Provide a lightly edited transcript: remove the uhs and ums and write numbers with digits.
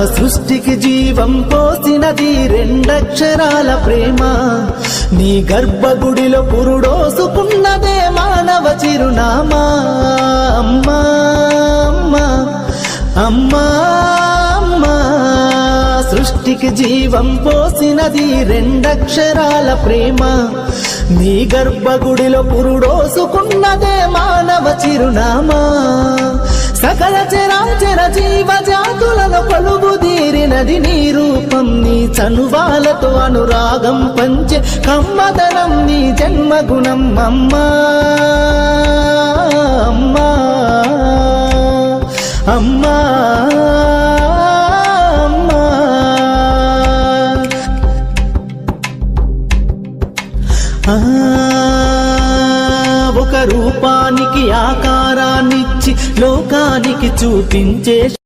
సృష్టికి జీవం పోసినది రెండక్షరాల ప్రేమ. నీ గర్భగుడిలో పురుడోసుకున్నదే మానవ చిరునామా. అమ్మా అమ్మా అమ్మా అమ్మా, సృష్టికి జీవం పోసినది రెండక్షరాల ప్రేమ. నీ గర్భగుడిలో పురుడోసుకున్నదే మానవ చిరునామా. సకల చరాచర జీవజాతులను కొలువుదీరినది నీ రూపం. నీ చనువాలతో అనురాగం పంచే కమ్మదనం నీ జన్మగుణం. అమ్మా అమ్మా అమ్మా ఒక రూపానికి ఆకారాన్నిచ్చి లోకానికి చూపించే